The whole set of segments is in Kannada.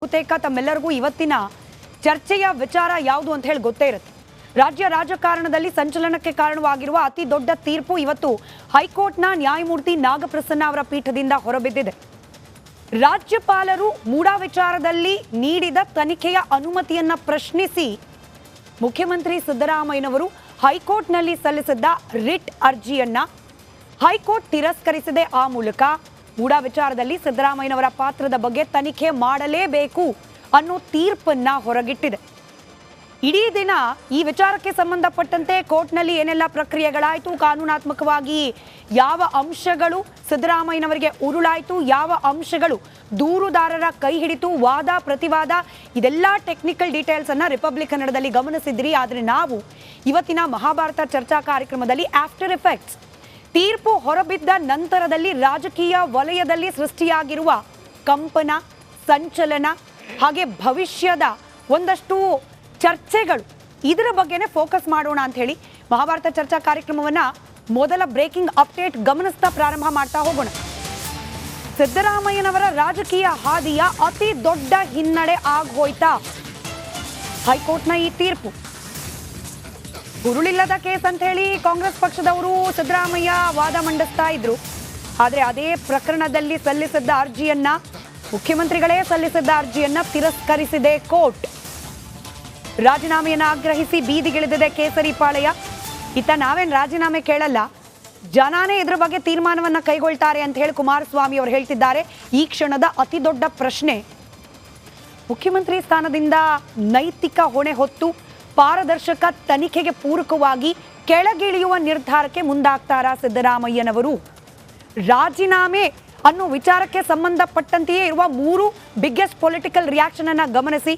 ಬಹುತೇಕ ತಮ್ಮೆಲ್ಲರಿಗೂ ಇವತ್ತಿನ ಚರ್ಚೆಯ ವಿಚಾರ ಯಾವುದು ಅಂತ ಹೇಳಿ ಗೊತ್ತೇ ಇರುತ್ತೆ. ರಾಜ್ಯ ರಾಜಕಾರಣದಲ್ಲಿ ಸಂಚಲನಕ್ಕೆ ಕಾರಣವಾಗಿರುವ ಅತಿ ದೊಡ್ಡ ತೀರ್ಪು ಇವತ್ತು ಹೈಕೋರ್ಟ್ನ ನ್ಯಾಯಮೂರ್ತಿ ನಾಗಪ್ರಸನ್ನ ಅವರ ಪೀಠದಿಂದ ಹೊರಬಿದ್ದಿದೆ. ರಾಜ್ಯಪಾಲರು ಮೂಡಾ ವಿಚಾರದಲ್ಲಿ ನೀಡಿದ ತನಿಖೆಯ ಅನುಮತಿಯನ್ನ ಪ್ರಶ್ನಿಸಿ ಮುಖ್ಯಮಂತ್ರಿ ಸಿದ್ದರಾಮಯ್ಯನವರು ಹೈಕೋರ್ಟ್ನಲ್ಲಿ ಸಲ್ಲಿಸಿದ್ದ ರಿಟ್ ಅರ್ಜಿಯನ್ನ ಹೈಕೋರ್ಟ್ ತಿರಸ್ಕರಿಸಿದೆ. ಆ ಮೂಲಕ ಮೂಡಾ ವಿಚಾರದಲ್ಲಿ ಸಿದ್ದರಾಮಯ್ಯನವರ ಪಾತ್ರದ ಬಗ್ಗೆ ತನಿಖೆ ಮಾಡಲೇಬೇಕು ಅನ್ನೋ ತೀರ್ಪನ್ನ ಹೊರಗಿಟ್ಟಿದೆ. ಇಡೀ ದಿನ ಈ ವಿಚಾರಕ್ಕೆ ಸಂಬಂಧಪಟ್ಟಂತೆ ಕೋರ್ಟ್ನಲ್ಲಿ ಏನೆಲ್ಲ ಪ್ರಕ್ರಿಯೆಗಳಾಯಿತು, ಕಾನೂನಾತ್ಮಕವಾಗಿ ಯಾವ ಅಂಶಗಳು ಸಿದ್ದರಾಮಯ್ಯನವರಿಗೆ ಉರುಳಾಯಿತು, ಯಾವ ಅಂಶಗಳು ದೂರುದಾರರ ಕೈ ಹಿಡಿತು, ವಾದ ಪ್ರತಿವಾದ, ಇದೆಲ್ಲ ಟೆಕ್ನಿಕಲ್ ಡೀಟೇಲ್ಸ್ ಅನ್ನ ರಿಪಬ್ಲಿಕ್ ಕನ್ನಡದಲ್ಲಿ ಗಮನಿಸಿದ್ರಿ. ಆದರೆ ನಾವು ಇವತ್ತಿನ ಮಹಾಭಾರತ ಚರ್ಚಾ ಕಾರ್ಯಕ್ರಮದಲ್ಲಿ ಆಫ್ಟರ್ ಎಫೆಕ್ಟ್ಸ್, ತೀರ್ಪು ಹೊರಬಿದ್ದ ನಂತರದಲ್ಲಿ ರಾಜಕೀಯ ವಲಯದಲ್ಲಿ ಸೃಷ್ಟಿಯಾಗಿರುವ ಕಂಪನ, ಸಂಚಲನ ಹಾಗೆ ಭವಿಷ್ಯದ ಒಂದಷ್ಟು ಚರ್ಚೆಗಳು, ಇದರ ಬಗ್ಗೆನೇ ಫೋಕಸ್ ಮಾಡೋಣ ಅಂತ ಹೇಳಿ ಮಹಾಭಾರತ ಚರ್ಚಾ ಕಾರ್ಯಕ್ರಮವನ್ನ ಮೊದಲ ಬ್ರೇಕಿಂಗ್ ಅಪ್ಡೇಟ್ ಗಮನಿಸ್ತಾ ಪ್ರಾರಂಭ ಮಾಡ್ತಾ ಹೋಗೋಣ. ಸಿದ್ದರಾಮಯ್ಯನವರ ರಾಜಕೀಯ ಹಾದಿಯ ಅತಿ ದೊಡ್ಡ ಹಿನ್ನಡೆ ಆಗೋಯ್ತಾ? ಹೈಕೋರ್ಟ್ನ ಈ ತೀರ್ಪು ಹುರುಳಿಲ್ಲದ ಕೇಸ್ ಅಂತ ಹೇಳಿ ಕಾಂಗ್ರೆಸ್ ಪಕ್ಷದವರು ಸಿದ್ದರಾಮಯ್ಯ ವಾದ ಮಂಡಿಸ್ತಾ ಇದ್ರು. ಆದರೆ ಅದೇ ಪ್ರಕರಣದಲ್ಲಿ ಸಲ್ಲಿಸಿದ್ದ ಅರ್ಜಿಯನ್ನ, ಮುಖ್ಯಮಂತ್ರಿಗಳೇ ಸಲ್ಲಿಸಿದ್ದ ಅರ್ಜಿಯನ್ನ ತಿರಸ್ಕರಿಸಿದೆ ಕೋರ್ಟ್. ರಾಜೀನಾಮೆಯನ್ನು ಆಗ್ರಹಿಸಿ ಬೀದಿಗಿಳಿದಿದೆ ಕೇಸರಿ ಪಾಳೆಯ. ಇತ್ತ ನಾವೇನು ರಾಜೀನಾಮೆ ಕೇಳಲ್ಲ, ಜನಾನೇ ಇದ್ರ ಬಗ್ಗೆ ತೀರ್ಮಾನವನ್ನ ಕೈಗೊಳ್ತಾರೆ ಅಂತ ಹೇಳಿ ಕುಮಾರಸ್ವಾಮಿ ಅವರು ಹೇಳ್ತಿದ್ದಾರೆ. ಈ ಕ್ಷಣದ ಅತಿ ದೊಡ್ಡ ಪ್ರಶ್ನೆ, ಮುಖ್ಯಮಂತ್ರಿ ಸ್ಥಾನದಿಂದ ನೈತಿಕ ಹೊಣೆ ಹೊತ್ತು ಪಾರದರ್ಶಕ ತನಿಖೆಗೆ ಪೂರಕವಾಗಿ ಕೆಳಗಿಳಿಯುವ ನಿರ್ಧಾರಕ್ಕೆ ಮುಂದಾಗ್ತಾರಾ ಸಿದ್ದರಾಮಯ್ಯನವರು? ರಾಜೀನಾಮೆ ಅನ್ನೋ ವಿಚಾರಕ್ಕೆ ಸಂಬಂಧಪಟ್ಟಂತೆಯೇ ಇರುವ 3 ಬಿಗ್ಗೆಸ್ಟ್ ಪೊಲಿಟಿಕಲ್ ರಿಯಾಕ್ಷನ್ ಅನ್ನ ಗಮನಿಸಿ.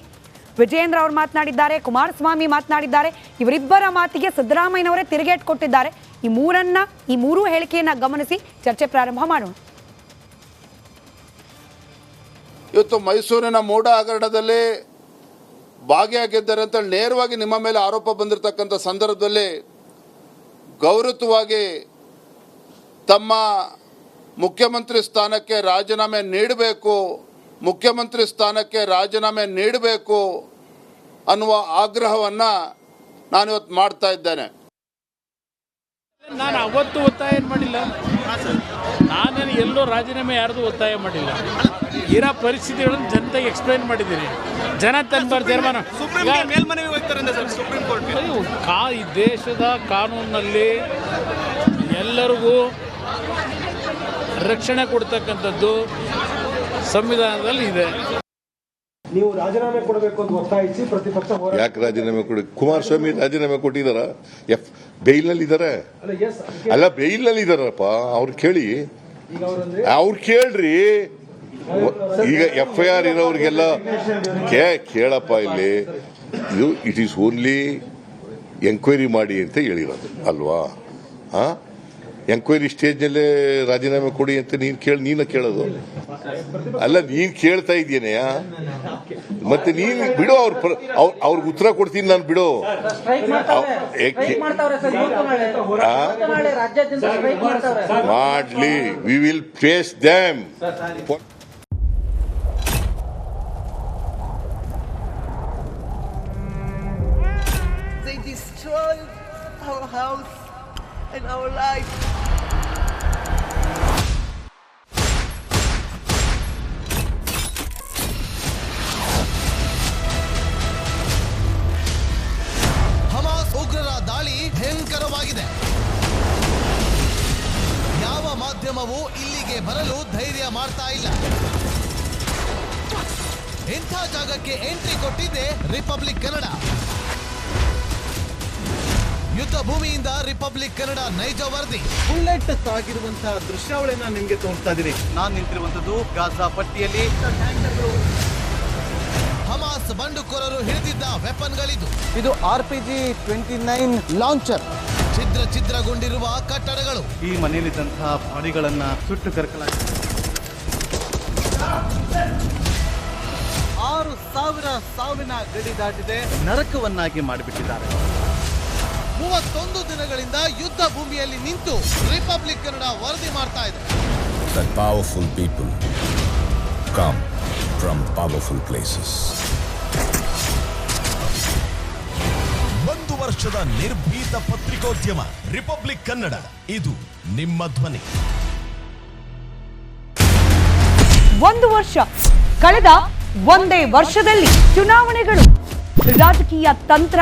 ವಿಜಯೇಂದ್ರ ಅವರು ಮಾತನಾಡಿದ್ದಾರೆ, ಕುಮಾರಸ್ವಾಮಿ ಮಾತನಾಡಿದ್ದಾರೆ. ಇವರಿಬ್ಬರ ಮಾತಿಗೆ ಸಿದ್ದರಾಮಯ್ಯನವರೇ ತಿರುಗೇಟ್ ಕೊಟ್ಟಿದ್ದಾರೆ. ಈ ಮೂರು ಹೇಳಿಕೆಯನ್ನ ಗಮನಿಸಿ ಚರ್ಚೆ ಪ್ರಾರಂಭ ಮಾಡೋಣ. ಇವತ್ತು ಮೈಸೂರಿನ ಮೂಡಾ ಹಗರಣದಲ್ಲಿ ಭಾಗಿಯಾಗಿದ್ದಾರೆ ಅಂತ ನೇರವಾಗಿ ನಿಮ್ಮ ಮೇಲೆ ಆರೋಪ ಬಂದಿರತಕ್ಕಂಥ ಸಂದರ್ಭದಲ್ಲಿ ಗೌರವವಾಗಿ ತಮ್ಮ ಮುಖ್ಯಮಂತ್ರಿ ಸ್ಥಾನಕ್ಕೆ ರಾಜೀನಾಮೆ ನೀಡಬೇಕು, ಮುಖ್ಯಮಂತ್ರಿ ಸ್ಥಾನಕ್ಕೆ ರಾಜೀನಾಮೆ ನೀಡಬೇಕು ಅನ್ನುವ ಆಗ್ರಹವನ್ನು ನಾನಿವತ್ತು ಮಾಡ್ತಾ ಇದ್ದೇನೆ. ನಾನು ಅವತ್ತು ಒತ್ತಾಯ ಮಾಡಿಲ್ಲ, ನಾನೇನು ಎಲ್ಲೋ ರಾಜೀನಾಮೆ ಯಾರ್ದು ಒತ್ತಾಯ ಮಾಡಿಲ್ಲ. ಇರೋ ಪರಿಸ್ಥಿತಿಗಳನ್ನು ಜನತೆಗೆ ಎಕ್ಸ್ಪ್ಲೈನ್ ಮಾಡಿದ್ದೀನಿ. ಜನ ತನ್ನ ತೀರ್ಮಾನ ಈ ದೇಶದ ಕಾನೂನಿನಲ್ಲಿ ಎಲ್ಲರಿಗೂ ರಕ್ಷಣೆ ಕೊಡ್ತಕ್ಕಂಥದ್ದು ಸಂವಿಧಾನದಲ್ಲಿ ಇದೆ. ನೀವು ರಾಜೀನಾಮೆ ಕೊಡಬೇಕು ಅಂತ ಒತ್ತಾಯಿಸಿ ಪ್ರತಿಪಕ್ಷ ಯಾಕೆ ರಾಜೀನಾಮೆ ಕೊಡಿ? ಕುಮಾರಸ್ವಾಮಿ ರಾಜೀನಾಮೆ ಕೊಟ್ಟಿದಾರ? ಬೇಲ್ನಲ್ಲಿ ಇದಾರೆ? ಅಲ್ಲ, ಬೇಲ್ನಲ್ಲಿ ಇದಾರಪ್ಪ. ಅವ್ರು ಕೇಳಿ, ಅವ್ರು ಕೇಳ್ರಿ. ಈಗ FIR ಇರೋರಿಗೆಲ್ಲ ಕೇಳಪ್ಪ, ಇಲ್ಲಿ ಇದು ಇಟ್ ಈಸ್ ಓನ್ಲಿ ಎಂಕ್ವೈರಿ ಮಾಡಿ ಅಂತ ಹೇಳಿರೋದು ಅಲ್ವಾ? ಎಂಕ್ವೈರಿ ಸ್ಟೇಜ್ನಲ್ಲೇ ರಾಜೀನಾಮೆ ಕೊಡಿ ಅಂತ ನೀನು ಕೇಳೋದು ಅಲ್ಲ. ನೀನು ಕೇಳ್ತಾ ಇದೀಯನೆಯ, ಮತ್ತೆ ನೀನು ಬಿಡು. ಅವ್ರಿಗೆ ಉತ್ತರ ಕೊಡ್ತೀನಿ ನಾನು, ಬಿಡು. ಮಾಡ್ಲಿ, we will face them. They destroyed our house and our life. Hamas ಉಗ್ರರ ದಾಳಿ ಭಯಂಕರವಾಗಿದೆ. ಯಾವ ಮಾಧ್ಯಮವೂ ಇಲ್ಲಿಗೆ ಬರಲು ಧೈರ್ಯ ಮಾಡ್ತಾ ಇಲ್ಲ. ಇಂಥ ಜಾಗಕ್ಕೆ ಎಂಟ್ರಿ ಕೊಟ್ಟಿದೆ ರಿಪಬ್ಲಿಕ್ ಕನ್ನಡ. ಯುದ್ಧ ಭೂಮಿಯಿಂದ ರಿಪಬ್ಲಿಕ್ ಕನ್ನಡ ನೈಜ ವರದಿ. ಬುಲೆಟ್ ಆಗಿರುವಂತಹ ದೃಶ್ಯಾವಳಿಯನ್ನ ನಿಮ್ಗೆ ತೋರಿಸ್ತಾ ಇದೀನಿ. ನಾನು ನಿಂತಿರುವಂತದ್ದು ಗಾಜಾ ಪಟ್ಟಿಯಲ್ಲಿ. ಹಮಾಸ್ ಬಂಡುಕೋರರು ಹಿಡಿದಿದ್ದ ವೆಪನ್ಗಳಿದು. ಇದು RPG-29 ಲಾಂಚರ್. ಛಿದ್ರಗೊಂಡಿರುವ ಕಟ್ಟಡಗಳು. ಈ ಮನೆಯಲ್ಲಿದ್ದಂತಹ ಬಾಡಿಗಳನ್ನ ಸುಟ್ಟು ಕರಕಲಾಗಿದೆ. 6,000 ಸಾವಿನ ಗಡಿ ದಾಟಿದೆ, ನರಕವನ್ನಾಗಿ ಮಾಡಿಬಿಟ್ಟಿದ್ದಾರೆ. 31 ದಿನಗಳಿಂದ ಯುದ್ಧ ಭೂಮಿಯಲ್ಲಿ ನಿಂತು ರಿಪಬ್ಲಿಕ್ ಕನ್ನಡ ವರದಿ ಮಾಡ್ತಾ ಇದೆ. That powerful people come from powerful places. 1 ವರ್ಷದ ನಿರ್ಭೀತ ಪತ್ರಿಕೋದ್ಯಮ ರಿಪಬ್ಲಿಕ್ ಕನ್ನಡ, ಇದು ನಿಮ್ಮ ಧ್ವನಿ. 1 ವರ್ಷ ಕಳೆದ ಒಂದೇ ವರ್ಷದಲ್ಲಿ ಚುನಾವಣೆಗಳು, ರಾಜಕೀಯ ತಂತ್ರ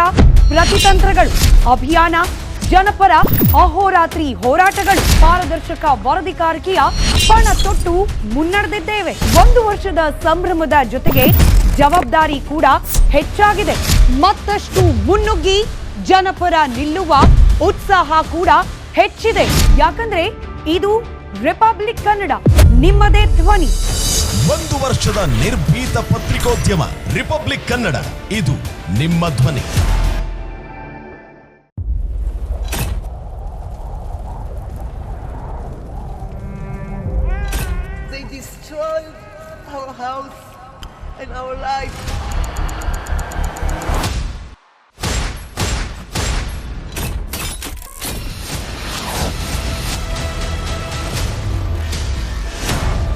ಪ್ರತಿತಂತ್ರಗಳು, ಅಭಿಯಾನ, ಜನಪರ ಅಹೋರಾತ್ರಿ ಹೋರಾಟಗಳು, ಪಾರದರ್ಶಕ ವರದಿಗಾರಿಕೆಯ ಪಣ ತೊಟ್ಟು ಮುನ್ನಡೆದಿದ್ದೇವೆ. 1 ವರ್ಷದ ಸಂಭ್ರಮದ ಜೊತೆಗೆ ಜವಾಬ್ದಾರಿ ಕೂಡ ಹೆಚ್ಚಾಗಿದೆ. ಮತ್ತಷ್ಟು ಮುನ್ನುಗ್ಗಿ ಜನಪರ ನಿಲ್ಲುವ ಉತ್ಸಾಹ ಕೂಡ ಹೆಚ್ಚಿದೆ. ಯಾಕಂದ್ರೆ ಇದು ರಿಪಬ್ಲಿಕ್ ಕನ್ನಡ, ನಿಮ್ಮದೇ ಧ್ವನಿ. 1 ವರ್ಷದ ನಿರ್ಭೀತ ಪತ್ರಿಕೋದ್ಯಮ ರಿಪಬ್ಲಿಕ್ ಕನ್ನಡ, ಇದು ನಿಮ್ಮ ಧ್ವನಿ. They destroyed our house and our life.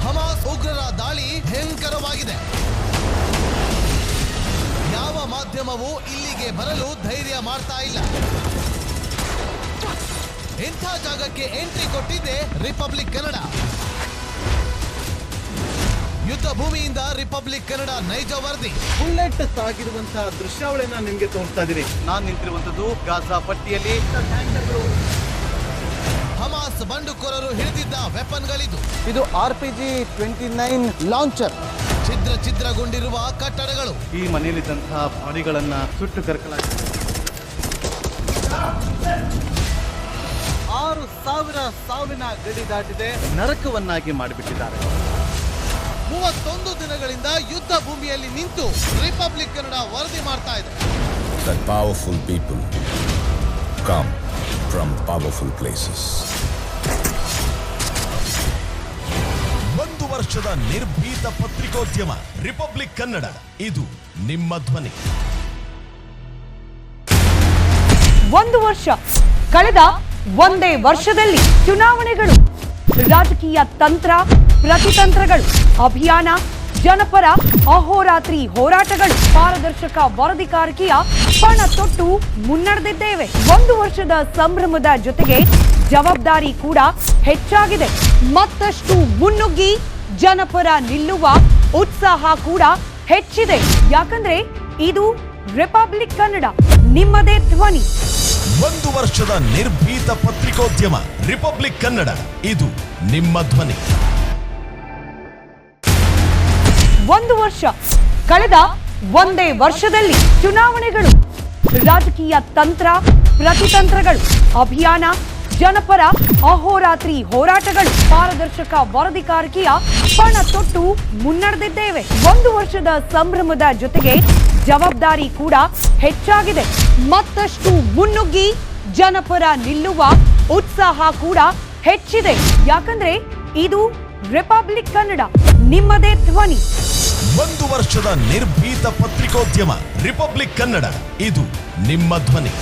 Hamas ಉಗ್ರರ ದಾಳಿ ಭಯಂಕರವಾಗಿದೆ. ಯಾವ ಮಾಧ್ಯಮವೂ ಇಲ್ಲಿಗೆ ಬರಲು ಧೈರ್ಯ ಮಾಡ್ತಾ ಇಲ್ಲ. ಇಂಥ ಜಾಗಕ್ಕೆ ಎಂಟ್ರಿ ಕೊಟ್ಟಿದೆ ರಿಪಬ್ಲಿಕ್ ಕನ್ನಡ. ಯುದ್ಧ ಭೂಮಿಯಿಂದ ರಿಪಬ್ಲಿಕ್ ಕನ್ನಡ ನೈಜ ವರದಿ. ಬುಲೆಟ್ ಸಾಗಿರುವಂತಹ ದೃಶ್ಯಾವಳಿಯನ್ನ ನಿಮ್ಗೆ ತೋರಿಸ್ತಾ ಇದೀನಿ. ನಾನು ನಿಂತಿರುವಂತದ್ದು ಗಾಜಾ ಪಟ್ಟಿಯಲ್ಲಿ. ಹಮಾಸ್ ಬಂಡುಕೋರರು ಹಿಡಿದಿದ್ದ ವೆಪನ್ಗಳಿದು. ಇದು RPG 29 ಲಾಂಚರ್. ಛಿದ್ರಗೊಂಡಿರುವ ಕಟ್ಟಡಗಳು. ಈ ಮನೆಯಲ್ಲಿದ್ದಂತಹ ಬಾಡಿಗಳನ್ನ ಸುಟ್ಟು ಕರಕಲಾಗಿದೆ. 6,000 ಸಾವಿನ ಗಡಿ ದಾಟಿದೆ, ನರಕವನ್ನಾಗಿ ಮಾಡಿಬಿಟ್ಟಿದ್ದಾರೆ. 31 ದಿನಗಳಿಂದ ಯುದ್ಧ ಭೂಮಿಯಲ್ಲಿ ನಿಂತು ರಿಪಬ್ಲಿಕ್ ಕನ್ನಡ ವರದಿ ಮಾಡ್ತಾ ಇದೆ. That powerful people come from powerful places. 1 ವರ್ಷದ ನಿರ್ಭೀತ ಪತ್ರಿಕೋದ್ಯಮ ರಿಪಬ್ಲಿಕ್ ಕನ್ನಡ, ಇದು ನಿಮ್ಮ ಧ್ವನಿ. 1 ವರ್ಷ ಕಳೆದ ಒಂದೇ ವರ್ಷದಲ್ಲಿ ಚುನಾವಣೆಗಳು, ರಾಜಕೀಯ ತಂತ್ರ ಪ್ರತಿತಂತ್ರಗಳು, ಅಭಿಯಾನ, ಜನಪರ ಅಹೋರಾತ್ರಿ ಹೋರಾಟಗಳು, ಪಾರದರ್ಶಕ ವರದಿಗಾರಿಕೆಯ ಪಣ ತೊಟ್ಟು ಮುನ್ನಡೆದಿದ್ದೇವೆ. 1 ವರ್ಷದ ಸಂಭ್ರಮದ ಜೊತೆಗೆ ಜವಾಬ್ದಾರಿ ಕೂಡ ಹೆಚ್ಚಾಗಿದೆ. ಮತ್ತಷ್ಟು ಮುನ್ನುಗ್ಗಿ ಜನಪರ ನಿಲ್ಲುವ ಉತ್ಸಾಹ ಕೂಡ ಹೆಚ್ಚಿದೆ. ಯಾಕಂದ್ರೆ ಇದು ರಿಪಬ್ಲಿಕ್ ಕನ್ನಡ, ನಿಮ್ಮದೇ ಧ್ವನಿ. 1 ವರ್ಷದ ನಿರ್ಭೀತ ಪತ್ರಿಕೋದ್ಯಮ ರಿಪಬ್ಲಿಕ್ ಕನ್ನಡ, ಇದು ನಿಮ್ಮ ಧ್ವನಿ. 1 ವರ್ಷ ಕಳೆದ ಒಂದೇ ವರ್ಷದಲ್ಲಿ ಚುನಾವಣೆಗಳು, ರಾಜಕೀಯ ತಂತ್ರ ಪ್ರತಿತಂತ್ರಗಳು, ಅಭಿಯಾನ, ಜನಪರ ಅಹೋರಾತ್ರಿ ಹೋರಾಟಗಳು, ಪಾರದರ್ಶಕ ವರದಿಗಾರಿಕೆಯ ಪಣ ತೊಟ್ಟು ಮುನ್ನಡೆದಿದ್ದೇವೆ. 1 ವರ್ಷದ ಸಂಭ್ರಮದ ಜೊತೆಗೆ ಜವಾಬ್ದಾರಿ ಕೂಡ ಹೆಚ್ಚಾಗಿದೆ. ಮತ್ತಷ್ಟು ಮುನ್ನುಗ್ಗಿ ಜನಪರ ನಿಲ್ಲುವ ಉತ್ಸಾಹ ಕೂಡ ಹೆಚ್ಚಿದೆ. ಯಾಕಂದ್ರೆ ಇದು ರಿಪಬ್ಲಿಕ್ ಕನ್ನಡ, ನಿಮ್ಮದೇ ಧ್ವನಿ. 1 ವರ್ಷದ ನಿರ್ಭೀತ ಪತ್ರಿಕೋದ್ಯಮ ರಿಪಬ್ಲಿಕ್ ಕನ್ನಡ, ಇದು ನಿಮ್ಮ ಧ್ವನಿ.